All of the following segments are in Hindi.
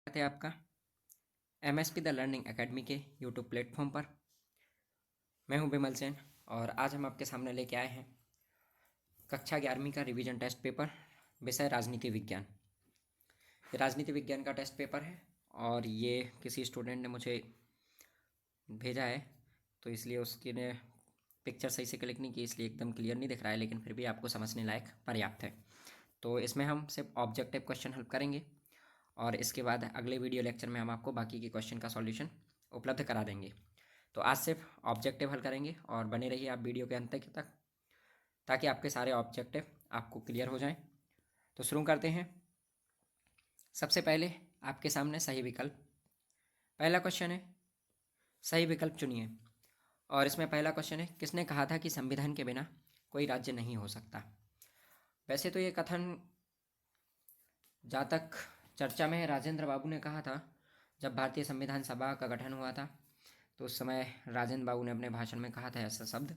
स्वागत है आपका एमएसपी द लर्निंग एकेडमी के यूट्यूब प्लेटफॉर्म पर। मैं हूं विमल सेन और आज हम आपके सामने लेके आए हैं कक्षा 11वीं का रिवीजन टेस्ट पेपर, विषय राजनीति विज्ञान। ये राजनीति विज्ञान का टेस्ट पेपर है और ये किसी स्टूडेंट ने मुझे भेजा है, तो इसलिए उसकी ने पिक्चर सही से क्लिक नहीं की, इसलिए एकदम क्लियर नहीं दिख रहा है, लेकिन फिर भी आपको समझने लायक पर्याप्त है। तो इसमें हम सिर्फ ऑब्जेक्टिव क्वेश्चन हल करेंगे और इसके बाद अगले वीडियो लेक्चर में हम आपको बाकी के क्वेश्चन का सॉल्यूशन उपलब्ध करा देंगे। तो आज सिर्फ ऑब्जेक्टिव हल करेंगे और बने रहिए आप वीडियो के अंत तक ताकि आपके सारे ऑब्जेक्टिव आपको क्लियर हो जाएं। तो शुरू करते हैं। सबसे पहले आपके सामने सही विकल्प, पहला क्वेश्चन है सही विकल्प चुनिए। और इसमें पहला क्वेश्चन है, किसने कहा था कि संविधान के बिना कोई राज्य नहीं हो सकता। वैसे तो ये कथन जहाँ तक चर्चा में है, राजेंद्र बाबू ने कहा था जब भारतीय संविधान सभा का गठन हुआ था, तो उस समय राजेंद्र बाबू ने अपने भाषण में कहा था ऐसा शब्द।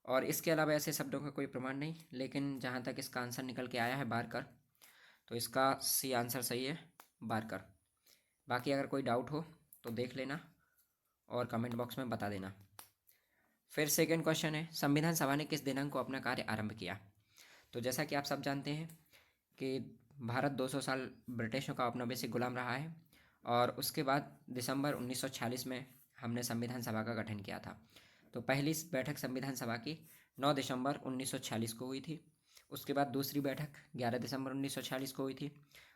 और इसके अलावा ऐसे शब्दों का कोई प्रमाण नहीं, लेकिन जहाँ तक इसका आंसर निकल के आया है बारकर, तो इसका सी आंसर सही है, बारकर। बाकी अगर कोई डाउट हो तो देख लेना और कमेंट बॉक्स में बता देना। फिर सेकंड क्वेश्चन है, संविधान सभा ने किस दिनांक को अपना कार्य आरंभ किया। तो जैसा कि आप सब जानते हैं कि भारत 200 साल ब्रिटिशों का उपनिवेश से गुलाम रहा है और उसके बाद दिसंबर 1946 में हमने संविधान सभा का गठन किया था। तो पहली बैठक संविधान सभा की 9 दिसंबर 1946 को हुई थी। उसके बाद दूसरी बैठक 11 दिसंबर 1946 को हुई थी।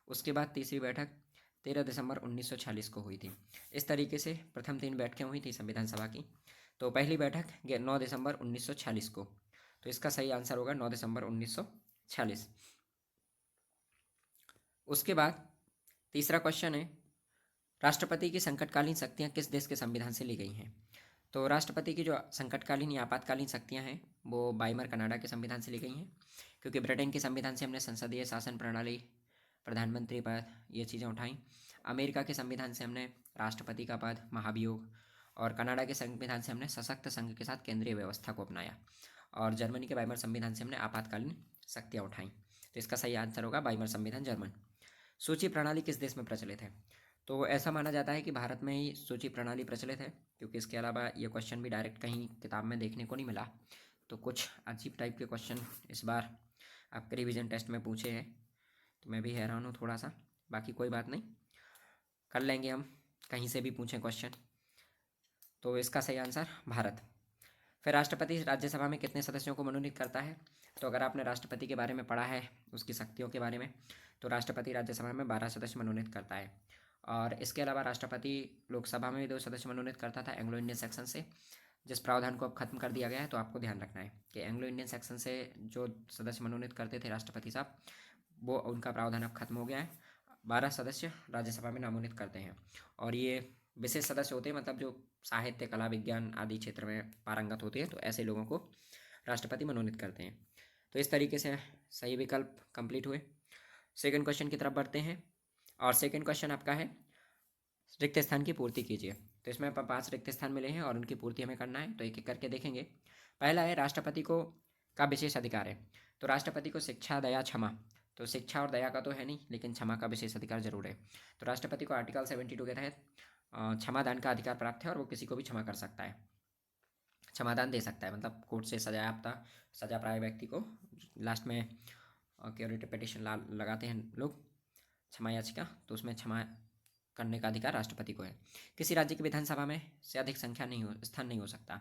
उसके बाद तीसरी बैठक 13 दिसंबर 1946 को हुई थी। इस तरीके से प्रथम 3 बैठकें हुई थी संविधान सभा की। तो पहली बैठक 9 दिसंबर 1946 को, तो इसका सही आंसर होगा 9 दिसंबर 1946। उसके बाद तीसरा क्वेश्चन है, राष्ट्रपति की संकटकालीन शक्तियां किस देश के संविधान से ली गई हैं। तो राष्ट्रपति की जो संकटकालीन या आपातकालीन शक्तियां हैं वो बाइमर कनाडा के संविधान से ली गई हैं, क्योंकि ब्रिटेन के संविधान से हमने संसदीय शासन प्रणाली, प्रधानमंत्री पद, ये चीज़ें उठाई। अमेरिका के संविधान से हमने राष्ट्रपति का पद, महाभियोग, और कनाडा के संविधान से हमने सशक्त संघ के साथ केंद्रीय व्यवस्था को अपनाया, और जर्मनी के बाइमर संविधान से हमने आपातकालीन शक्तियाँ उठाई। तो इसका सही आंसर होगा बाइमर संविधान, जर्मन। सूची प्रणाली किस देश में प्रचलित है। तो ऐसा माना जाता है कि भारत में ही सूची प्रणाली प्रचलित है, क्योंकि इसके अलावा ये क्वेश्चन भी डायरेक्ट कहीं किताब में देखने को नहीं मिला। तो कुछ अजीब टाइप के क्वेश्चन इस बार आपके रिवीजन टेस्ट में पूछे हैं, तो मैं भी हैरान हूँ थोड़ा सा। बाकी कोई बात नहीं, कर लेंगे हम, कहीं से भी पूछें क्वेश्चन। तो इसका सही आंसर भारत। फिर राष्ट्रपति राज्यसभा में कितने सदस्यों को मनोनीत करता है। तो अगर आपने राष्ट्रपति के बारे में पढ़ा है, उसकी शक्तियों के बारे में, तो राष्ट्रपति राज्यसभा में 12 सदस्य मनोनीत करता है। और इसके अलावा राष्ट्रपति लोकसभा में भी 2 सदस्य मनोनीत करता था एंग्लो इंडियन सेक्शन से, जिस प्रावधान को अब खत्म कर दिया गया है। तो आपको ध्यान रखना है कि एंग्लो इंडियन सेक्शन से जो सदस्य मनोनीत करते थे राष्ट्रपति साहब, वो उनका प्रावधान अब खत्म हो गया है। 12 सदस्य राज्यसभा में नामांकित करते हैं, और ये विशेष सदस्य होते हैं, मतलब जो साहित्य, कला, विज्ञान आदि क्षेत्र में पारंगत होते हैं, तो ऐसे लोगों को राष्ट्रपति मनोनीत करते हैं। तो इस तरीके से सही विकल्प कंप्लीट हुए। सेकंड क्वेश्चन की तरफ बढ़ते हैं, और सेकंड क्वेश्चन आपका है रिक्त स्थान की पूर्ति कीजिए। तो इसमें 5 रिक्त स्थान मिले हैं और उनकी पूर्ति हमें करना है, तो एक एक करके देखेंगे। पहला है, राष्ट्रपति को का विशेष अधिकार है। तो राष्ट्रपति को शिक्षा, दया, क्षमा, तो शिक्षा और दया का तो है नहीं, लेकिन क्षमा का विशेष अधिकार जरूर है। तो राष्ट्रपति को आर्टिकल 72 के तहत क्षमादान का अधिकार प्राप्त है, और वो किसी को भी क्षमा कर सकता है, क्षमादान दे सकता है, मतलब कोर्ट से सजा प्राप्त व्यक्ति को लास्ट में क्योरिटी पिटिशन लगाते हैं लोग, क्षमा याचिका, तो उसमें क्षमा करने का अधिकार राष्ट्रपति को है। किसी राज्य की विधानसभा में से अधिक स्थान नहीं हो सकता।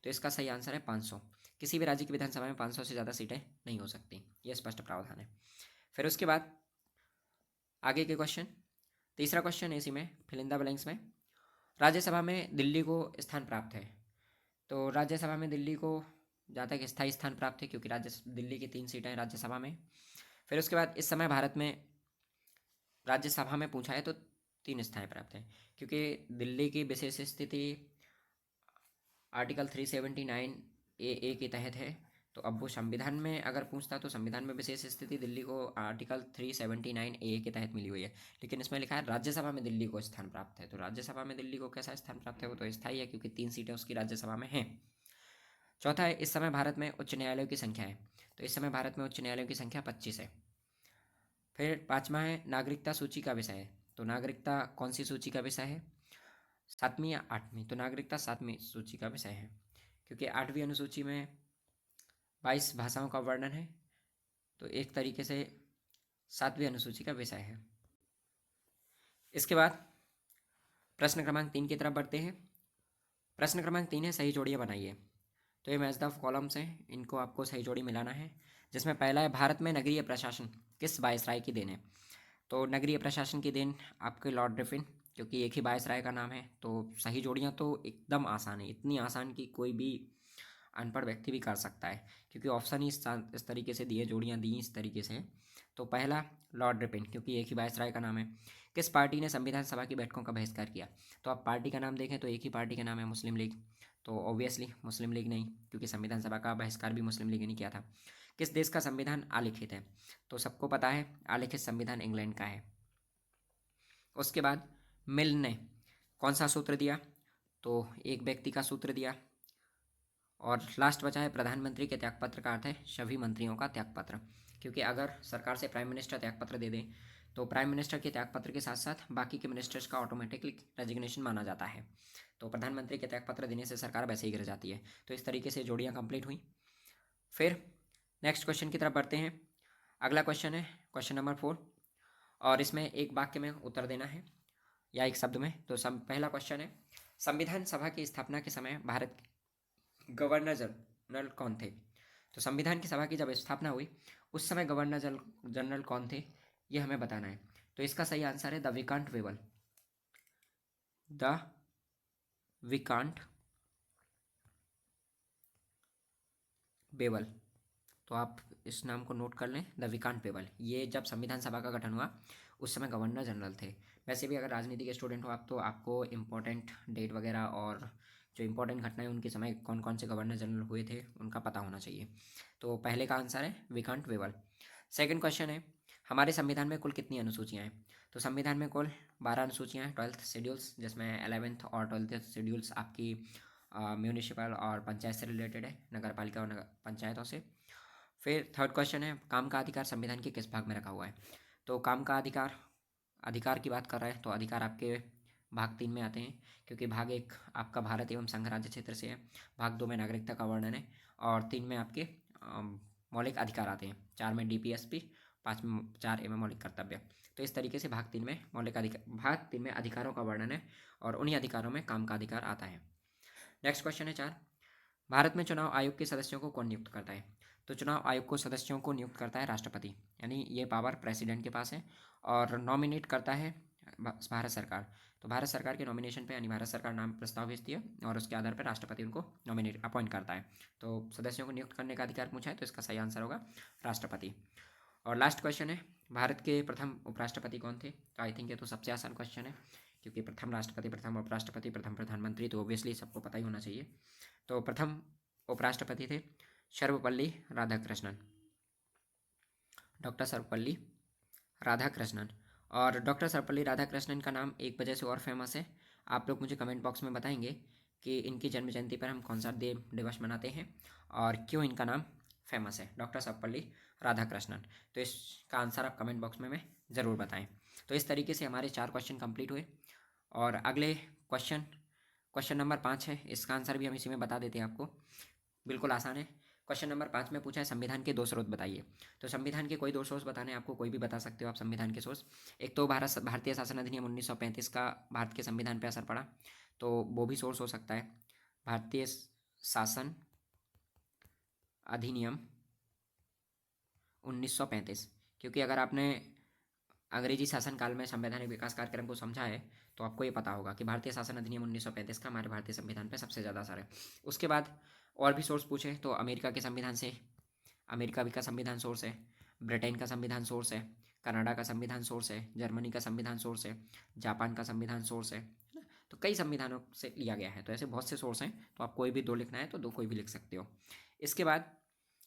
तो इसका सही आंसर है 500। किसी भी राज्य की विधानसभा में 500 से ज़्यादा सीटें नहीं हो सकती, यह स्पष्ट प्रावधान है। फिर उसके बाद आगे के क्वेश्चन, तीसरा क्वेश्चन है इसी में, फिल इन द ब्लैंक्स में। राज्यसभा में दिल्ली को स्थान प्राप्त है। तो राज्यसभा में दिल्ली को जहाँ तक स्थायी स्थान प्राप्त है, क्योंकि दिल्ली की 3 सीटें हैं राज्यसभा में। फिर उसके बाद इस समय भारत में राज्यसभा में पूछा है तो 3 स्थान प्राप्त हैं, क्योंकि दिल्ली की विशेष स्थिति आर्टिकल 379 ए के तहत है। तो अब वो संविधान में अगर पूछता तो संविधान में विशेष स्थिति दिल्ली को आर्टिकल 379 ए के तहत मिली हुई है, लेकिन इसमें लिखा है राज्यसभा में दिल्ली को स्थान प्राप्त है। तो राज्यसभा में दिल्ली को कैसा स्थान प्राप्त है, वो तो स्थायी है, क्योंकि 3 सीटें उसकी राज्यसभा में हैं। चौथा है, इस समय भारत में उच्च न्यायालयों की संख्या है। तो इस समय भारत में उच्च न्यायालयों की संख्या 25 है। फिर 5वां है, नागरिकता सूची का विषय है। तो नागरिकता कौन सी सूची का विषय है? 7वीं या 8वीं? तो नागरिकता 7वीं सूची का विषय है, क्योंकि 8वीं अनुसूची में 22 भाषाओं का वर्णन है, तो एक तरीके से 7वीं अनुसूची का विषय है। इसके बाद प्रश्न क्रमांक 3 की तरफ बढ़ते हैं। प्रश्न क्रमांक 3 है, सही जोड़ियाँ बनाइए। तो ये मैच द कॉलम्स हैं, इनको आपको सही जोड़ी मिलाना है। जिसमें पहला है, भारत में नगरीय प्रशासन किस वायसराय की देन है? तो नगरीय प्रशासन की देन आपके लॉर्ड ग्रिफिन, क्योंकि एक ही वायसराय का नाम है। तो सही जोड़ियाँ तो एकदम आसान है, इतनी आसान कि कोई भी अनपढ़ व्यक्ति भी कर सकता है, क्योंकि ऑप्शन ही इस तरीके से दिए, जोड़ियाँ दी इस तरीके से। तो पहला लॉर्ड रिपिन, क्योंकि एक ही वायसराय का नाम है। किस पार्टी ने संविधान सभा की बैठकों का बहिष्कार किया? तो आप पार्टी का नाम देखें तो एक ही पार्टी का नाम है, मुस्लिम लीग। तो ऑब्वियसली मुस्लिम लीग नहीं, क्योंकि संविधान सभा का बहिष्कार भी मुस्लिम लीग ने किया था। किस देश का संविधान आलिखित है? तो सबको पता है, आलिखित संविधान इंग्लैंड का है। उसके बाद मिल ने कौन सा सूत्र दिया? तो एक व्यक्ति का सूत्र दिया। और लास्ट बचा है, प्रधानमंत्री के त्यागपत्र का अर्थ है सभी मंत्रियों का त्यागपत्र, क्योंकि अगर सरकार से प्राइम मिनिस्टर त्यागपत्र दे दें तो प्राइम मिनिस्टर के त्यागपत्र के साथ साथ बाकी के मिनिस्टर्स का ऑटोमेटिकली रेजिग्नेशन माना जाता है। तो प्रधानमंत्री के त्यागपत्र देने से सरकार वैसे ही गिर जाती है। तो इस तरीके से जोड़ियाँ कंप्लीट हुई। फिर नेक्स्ट क्वेश्चन की तरफ बढ़ते हैं। अगला क्वेश्चन है क्वेश्चन नंबर 4, और इसमें एक वाक्य में उत्तर देना है या एक शब्द में। तो पहला क्वेश्चन है, संविधान सभा की स्थापना के समय भारत गवर्नर जनरल कौन थे? तो संविधान की सभा की जब स्थापना हुई उस समय गवर्नर जनरल कौन थे, ये हमें बताना है। तो इसका सही आंसर है द विकांट वेबल। द विकांट बेबल। तो आप इस नाम को नोट कर लें, द विकांट बेबल। ये जब संविधान सभा का गठन हुआ उस समय गवर्नर जनरल थे। वैसे भी अगर राजनीति के स्टूडेंट हो आप तो आपको इम्पोर्टेंट डेट वगैरह और जो इम्पोर्टेंट घटनाएं उनके समय कौन कौन से गवर्नर जनरल हुए थे उनका पता होना चाहिए। तो पहले का आंसर है विकांट वेबल। सेकंड क्वेश्चन है, हमारे संविधान में कुल कितनी अनुसूचियाँ हैं? तो संविधान में कुल 12 अनुसूचियाँ हैं, 12th शेड्यूल्स, जिसमें 11th और 12th शेड्यूल्स आपकी म्यूनिसिपल और पंचायत से रिलेटेड है, नगर पालिका और पंचायतों से। फिर थर्ड क्वेश्चन है, काम का अधिकार संविधान के किस भाग में रखा हुआ है? तो काम का अधिकार, अधिकार की बात कर रहे हैं तो अधिकार आपके भाग 3 में आते हैं, क्योंकि भाग 1 आपका भारत एवं संघ राज्य क्षेत्र से है, भाग 2 में नागरिकता का वर्णन है, और 3 में आपके मौलिक अधिकार आते हैं, 4 में डीपीएसपी, 5 में 4 में मौलिक कर्तव्य। तो इस तरीके से भाग 3 में मौलिक अधिकार, भाग 3 में अधिकारों का वर्णन है, और उन्हीं अधिकारों में काम का अधिकार आता है। नेक्स्ट क्वेश्चन है 4, भारत में चुनाव आयोग के सदस्यों को कौन नियुक्त करता है? तो चुनाव आयोग को सदस्यों को नियुक्त करता है राष्ट्रपति, यानी ये पावर प्रेसिडेंट के पास है, और नॉमिनेट करता है भारत सरकार। तो भारत सरकार के नॉमिनेशन पे, यानी भारत सरकार नाम प्रस्ताव भेजती है और उसके आधार पर राष्ट्रपति उनको नॉमिनेट अपॉइंट करता है। तो सदस्यों को नियुक्त करने का अधिकार पूछा है तो इसका सही आंसर होगा राष्ट्रपति। और लास्ट क्वेश्चन है, भारत के प्रथम उपराष्ट्रपति कौन थे? तो आई थिंक ये तो सबसे आसान क्वेश्चन है, क्योंकि प्रथम राष्ट्रपति, प्रथम उपराष्ट्रपति, प्रथम प्रधानमंत्री तो ऑब्वियसली सबको पता ही होना चाहिए। तो प्रथम उपराष्ट्रपति थे सर्वपल्ली राधाकृष्णन, डॉक्टर सर्वपल्ली राधाकृष्णन। और डॉक्टर सर्वपल्ली राधाकृष्णन का नाम एक वजह से और फेमस है, आप लोग मुझे कमेंट बॉक्स में बताएंगे कि इनकी जन्म जयंती पर हम कौन सा दिवस मनाते हैं और क्यों इनका नाम फेमस है, डॉक्टर सर्वपल्ली राधाकृष्णन। तो इसका आंसर आप कमेंट बॉक्स में ज़रूर बताएं। तो इस तरीके से हमारे 4 क्वेश्चन कंप्लीट हुए, और अगले क्वेश्चन, क्वेश्चन नंबर 5 है, इसका आंसर भी हम इसी में बता देते हैं आपको, बिल्कुल आसान है। क्वेश्चन नंबर 5 में पूछा है संविधान के 2 स्रोत बताइए। तो संविधान के कोई 2 सोर्स बताने, आपको कोई भी बता सकते हो आप संविधान के सोर्स। एक तो भारतीय शासन अधिनियम 1935 का भारत के संविधान पर असर पड़ा, तो वो भी सोर्स हो सकता है, भारतीय शासन अधिनियम 1935। क्योंकि अगर आपने अंग्रेजी शासनकाल में संवैधानिक विकास कार्यक्रम को समझा है तो आपको ये पता होगा कि भारतीय शासन अधिनियम 1935 का हमारे भारतीय संविधान पर सबसे ज़्यादा असर है। उसके बाद और भी सोर्स पूछे तो अमेरिका के संविधान से, अमेरिका का संविधान सोर्स है, ब्रिटेन का संविधान सोर्स है, कनाडा का संविधान सोर्स है, जर्मनी का संविधान सोर्स है, जापान का संविधान सोर्स है। तो कई संविधानों से लिया गया है, तो ऐसे बहुत से सोर्स हैं, तो आप कोई भी 2 लिखना है तो 2 कोई भी लिख सकते हो। इसके बाद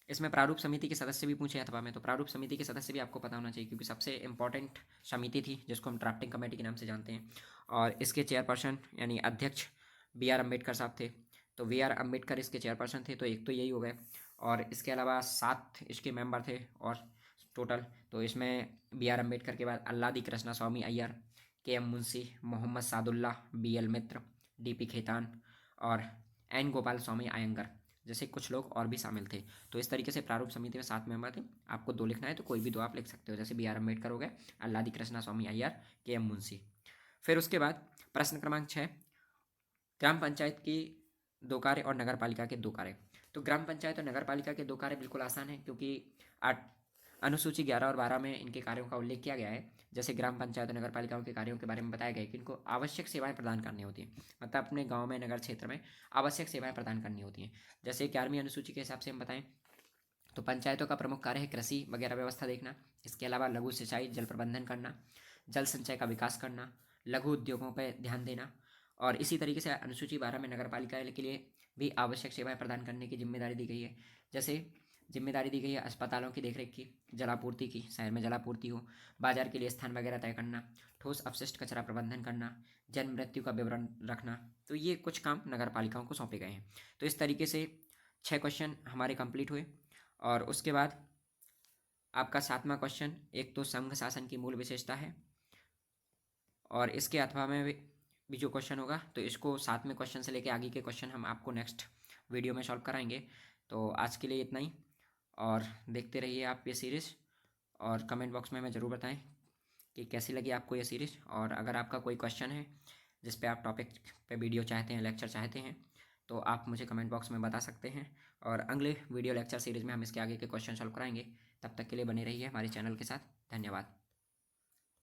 इसमें प्रारूप समिति के सदस्य भी पूछे अथवा में, तो प्रारूप समिति के सदस्य भी आपको पता होना चाहिए, क्योंकि सबसे इंपॉर्टेंट समिति थी जिसको हम ड्राफ्टिंग कमेटी के नाम से जानते हैं, और इसके चेयरपर्सन यानी अध्यक्ष B.R. अम्बेडकर साहब थे। तो B.R. अम्बेडकर इसके चेयरपर्सन थे, तो एक तो यही हो गए, और इसके अलावा 7 इसके मेंबर थे और टोटल। तो इसमें B.R. अम्बेडकर के बाद अल्लादी कृष्णा स्वामी अय्यर, के.एम. मुंशी, मोहम्मद सादुल्ला, बी.एल. मित्र, डी.पी. खेतान और एन. गोपाल स्वामी अयंगर जैसे कुछ लोग और भी शामिल थे। तो इस तरीके से प्रारूप समिति में 7 मेंबर थे। आपको 2 लिखना है तो कोई भी 2 आप लिख सकते हो, जैसे बी.आर. अम्बेडकर हो गए, अल्लादी कृष्णा स्वामी अय्यर, के.एम. मुंशी। फिर उसके बाद प्रश्न क्रमांक 6, ग्राम पंचायत की 2 कार्य और नगर पालिका के 2 कार्य। तो ग्राम पंचायत और नगर पालिका के 2 कार्य बिल्कुल आसान है, क्योंकि अनुसूची 11 और 12 में इनके कार्यों का उल्लेख किया गया है। जैसे ग्राम पंचायत और नगर पालिकाओं के कार्यों के बारे में बताया गया है कि इनको आवश्यक सेवाएं प्रदान करनी होती हैं, मतलब अपने गांव में, नगर क्षेत्र में आवश्यक सेवाएं प्रदान करनी होती हैं। जैसे 11वीं अनुसूची के हिसाब से हम बताएं तो पंचायतों का प्रमुख कार्य है कृषि वगैरह व्यवस्था देखना। इसके अलावा लघु सिंचाई, जल प्रबंधन करना, जल संचय का विकास करना, लघु उद्योगों पर ध्यान देना। और इसी तरीके से अनुसूची 12 में नगर पालिका के लिए भी आवश्यक सेवाएं प्रदान करने की जिम्मेदारी दी गई है। जैसे जिम्मेदारी दी गई है अस्पतालों की देखरेख की, जलापूर्ति की, शहर में जलापूर्ति हो, बाजार के लिए स्थान वगैरह तय करना, ठोस अपशिष्ट कचरा प्रबंधन करना, जन्म मृत्यु का विवरण रखना। तो ये कुछ काम नगर पालिकाओं को सौंपे गए हैं। तो इस तरीके से 6 क्वेश्चन हमारे कंप्लीट हुए। और उसके बाद आपका 7वां क्वेश्चन, एक तो संघ शासन की मूल विशेषता है, और इसके अथवा में भी जो क्वेश्चन होगा तो इसको 7वें क्वेश्चन से लेके आगे के क्वेश्चन हम आपको नेक्स्ट वीडियो में सॉल्व कराएंगे। तो आज के लिए इतना ही, और देखते रहिए आप ये सीरीज़, और कमेंट बॉक्स में हमें ज़रूर बताएं कि कैसी लगी आपको ये सीरीज़। और अगर आपका कोई क्वेश्चन है जिस पे आप टॉपिक पे वीडियो चाहते हैं, लेक्चर चाहते हैं, तो आप मुझे कमेंट बॉक्स में बता सकते हैं, और अगले वीडियो लेक्चर सीरीज़ में हम इसके आगे के क्वेश्चन सॉल्व कराएंगे। तब तक के लिए बने रहिए हमारे चैनल के साथ। धन्यवाद।